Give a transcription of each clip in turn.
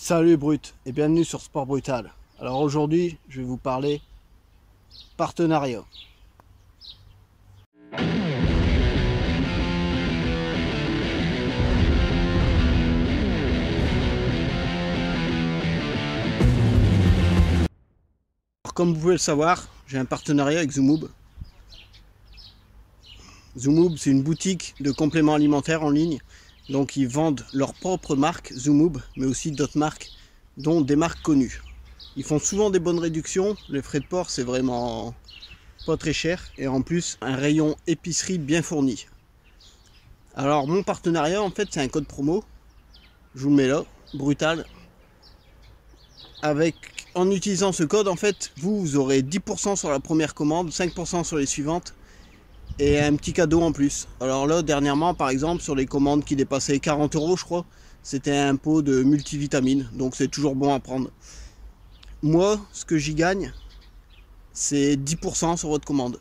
Salut Brut et bienvenue sur Sport Brutal. Alors aujourd'hui, je vais vous parler partenariat. Alors, comme vous pouvez le savoir, j'ai un partenariat avec Zoomob. Zoomob, c'est une boutique de compléments alimentaires en ligne. Donc ils vendent leur propre marque Zoomob, mais aussi d'autres marques, dont des marques connues. Ils font souvent des bonnes réductions. Les frais de port, c'est vraiment pas très cher. Et en plus, un rayon épicerie bien fourni. Alors mon partenariat, en fait, c'est un code promo. Je vous le mets là, Brutal. En utilisant ce code, en fait, vous aurez 10% sur la première commande, 5% sur les suivantes et un petit cadeau en plus. Alors là, dernièrement, par exemple, sur les commandes qui dépassaient 40 €, je crois, c'était un pot de multivitamines. Donc c'est toujours bon à prendre. Moi, ce que j'y gagne, c'est 10% sur votre commande.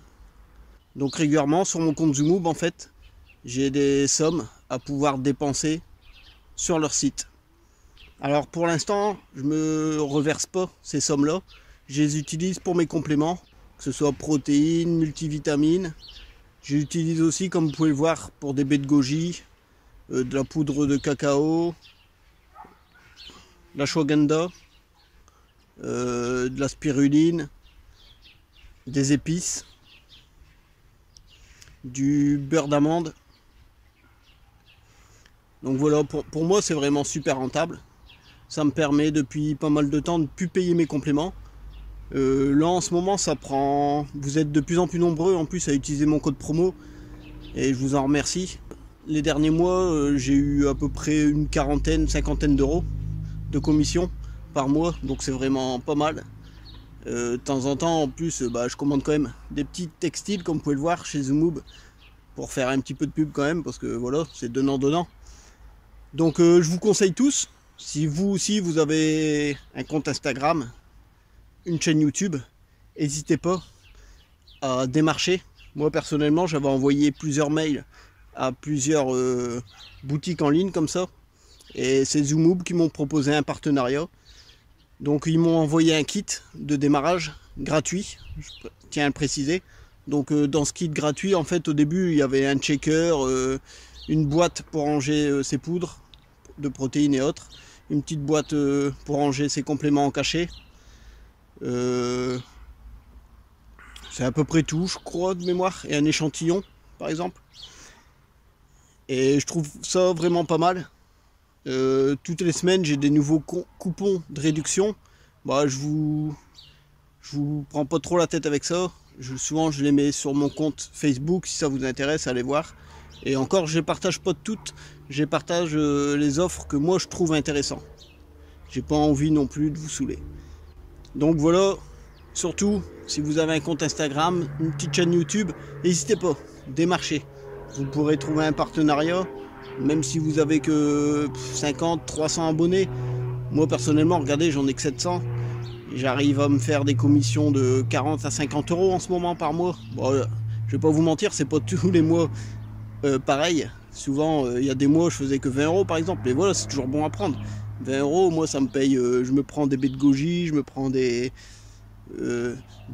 Donc régulièrement, sur mon compte Zoomob, en fait, j'ai des sommes à pouvoir dépenser sur leur site. Alors pour l'instant, je me reverse pas ces sommes-là. Je les utilise pour mes compléments, que ce soit protéines, multivitamines. Je les utilise aussi, comme vous pouvez le voir, pour des baies de goji, de la poudre de cacao, de la ashwagandha, de la spiruline, des épices, du beurre d'amande. Donc voilà, pour moi c'est vraiment super rentable. Ça me permet depuis pas mal de temps de ne plus payer mes compléments. Là en ce moment ça prend... Vous êtes de plus en plus nombreux en plus à utiliser mon code promo et je vous en remercie. Les derniers mois j'ai eu à peu près une quarantaine, cinquantaine d'euros de commission par mois, donc c'est vraiment pas mal. De temps en temps en plus je commande quand même des petits textiles comme vous pouvez le voir chez Zoomob pour faire un petit peu de pub quand même parce que voilà, c'est donnant. Donc je vous conseille tous, si vous aussi vous avez un compte Instagram, une chaîne YouTube, n'hésitez pas à démarcher. Moi personnellement j'avais envoyé plusieurs mails à plusieurs boutiques en ligne comme ça et c'est Zoomob qui m'ont proposé un partenariat. Donc ils m'ont envoyé un kit de démarrage gratuit, je tiens à le préciser. Donc dans ce kit gratuit, en fait au début il y avait un checker, une boîte pour ranger ses poudres de protéines et autres, une petite boîte pour ranger ses compléments en cachet. C'est à peu près tout, je crois, de mémoire, et un échantillon par exemple. Et je trouve ça vraiment pas mal. Toutes les semaines j'ai des nouveaux coupons de réduction. Je vous prends pas trop la tête avec ça. Souvent je les mets sur mon compte Facebook si ça vous intéresse, allez voir. Et encore, je les partage pas toutes, je partage les offres que moi je trouve intéressantes. J'ai pas envie non plus de vous saouler. Donc voilà, surtout si vous avez un compte Instagram, une petite chaîne YouTube, n'hésitez pas, démarchez. Vous pourrez trouver un partenariat, même si vous avez que 50, 300 abonnés. Moi personnellement, regardez, j'en ai que 700. J'arrive à me faire des commissions de 40 à 50 € en ce moment par mois. Bon, je vais pas vous mentir, c'est pas tous les mois pareil. Souvent, il y a des mois, je faisais que 20 € par exemple. Et voilà, c'est toujours bon à prendre. 20 €, moi, ça me paye. Je me prends des baies de goji, je me prends du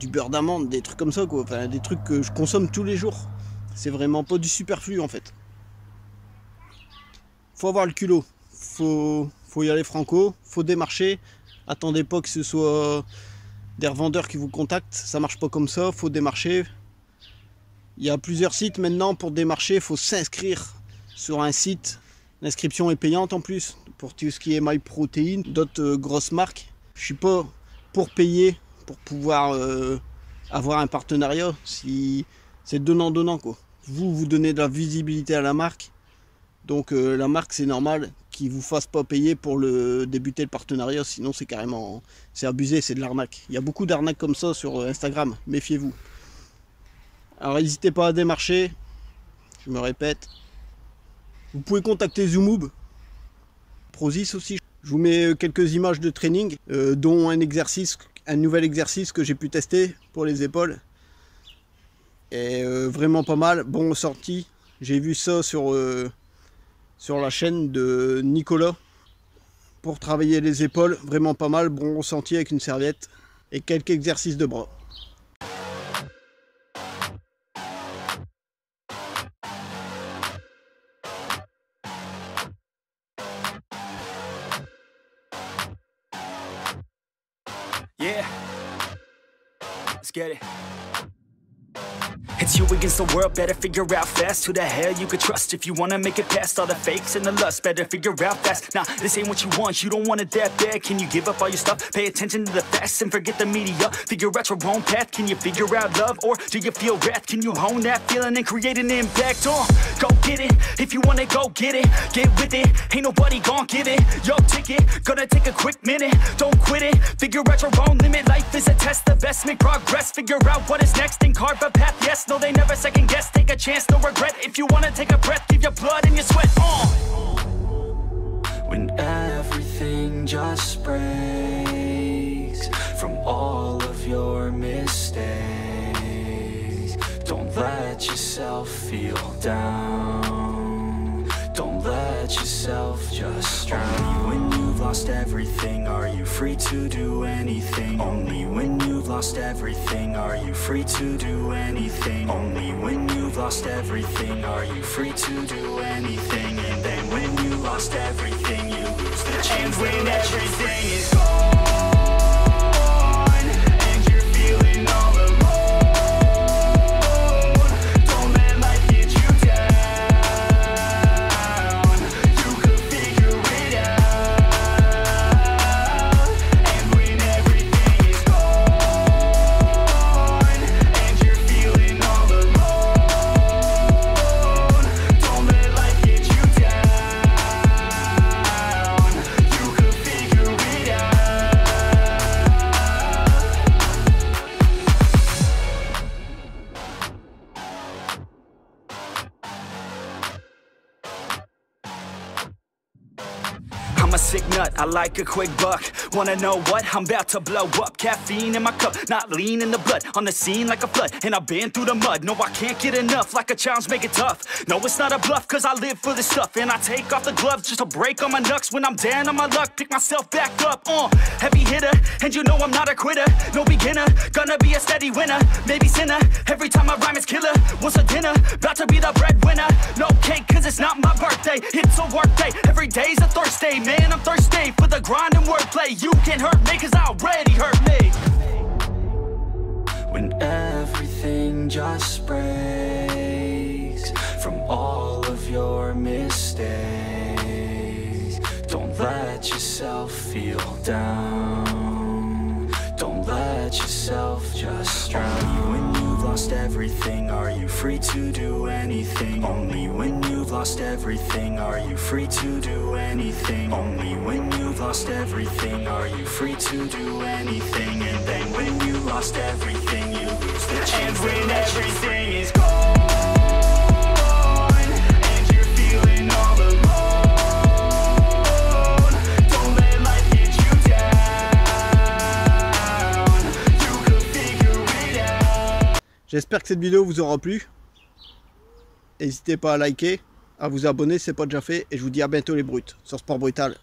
beurre d'amande, des trucs comme ça, quoi. Enfin, des trucs que je consomme tous les jours. C'est vraiment pas du superflu en fait. Faut avoir le culot. Faut y aller franco. Faut démarcher. Attendez pas que ce soit des revendeurs qui vous contactent. Ça marche pas comme ça. Faut démarcher. Il y a plusieurs sites maintenant pour démarcher. Il faut s'inscrire sur un site. L'inscription est payante en plus pour tout ce qui est MyProtein, d'autres grosses marques. Je suis pas pour payer pour pouvoir avoir un partenariat. Si c'est donnant quoi. Vous donnez de la visibilité à la marque. Donc la marque, c'est normal qu'ils vous fasse pas payer pour débuter le partenariat, sinon c'est carrément, c'est abusé, c'est de l'arnaque. Il y a beaucoup d'arnaques comme ça sur Instagram, méfiez-vous. Alors n'hésitez pas à démarcher, je me répète. Vous pouvez contacter Zoomob, Prozis aussi. Je vous mets quelques images de training, dont un nouvel exercice que j'ai pu tester pour les épaules. Et vraiment pas mal, bon sorti. J'ai vu ça sur la chaîne de Nicolas pour travailler les épaules, vraiment pas mal, bon ressenti avec une serviette et quelques exercices de bras. Yeah, let's get it. It's you against the world, better figure out fast who the hell you could trust if you wanna make it past all the fakes and the lust. Better figure out fast. Nah, this ain't what you want, you don't want it that bad. Can you give up all your stuff? Pay attention to the facts and forget the media. Figure out your own path. Can you figure out love or do you feel wrath? Can you hone that feeling and create an impact? Go get it, if you want it, go get it. Get with it, ain't nobody gon' give it your ticket, gonna take a quick minute. Don't quit it, figure out your own limit. Life is a test, the best make progress. Figure out what is next and carve a path. Yes, no, they never second guess. Take a chance, no regret. If you wanna take a breath, give your blood and your sweat on. When everything just breaks from all of your mistakes, don't let yourself feel down. Don't let yourself just drown. Only when you've lost everything are you free to do anything. Only when you've lost everything are you free to do anything. Only when you've lost everything are you free to do anything. And then when you lost everything you lose the chance. And when everything is gone and you're feeling all alone, don't let life get you down. You could figure it out. And when everything is gone and you're feeling all alone, don't let life get you down. You could figure it out. I'm a sick nut, I like a quick buck. Wanna know what? I'm about to blow up. Caffeine in my cup, not lean in the blood. On the scene like a flood, and I've been through the mud. No, I can't get enough, like a challenge, make it tough. No, it's not a bluff, cause I live for this stuff. And I take off the gloves just to break all my knucks. When I'm down on my luck, pick myself back up. Heavy hitter, and you know I'm not a quitter. No beginner, gonna be a steady winner. Maybe sinner, every time I rhyme it's killer. What's a dinner? About to be the breadwinner. No cake, cause it's not my birthday. It's a work day, every day's a Thursday. Man, I'm thirsty for the grind and wordplay. You can't hurt me, cause I already hurt me. When everything just breaks from all of your mistakes, don't let yourself feel down. Don't let yourself just drown. Only when you've lost everything are you free to do anything. Only when you've lost everything are you free to do anything. Only when you've lost everything are you free to do anything. And then when you lost everything you lose the chance. And when everything is gone and you're feeling all alone, don't let life get you down. You could figure it out. J'espère que cette vidéo vous aura plu. N'hésitez pas à liker, à vous abonner si ce n'est pas déjà fait. Et je vous dis à bientôt les brutes sur Sport Brutal.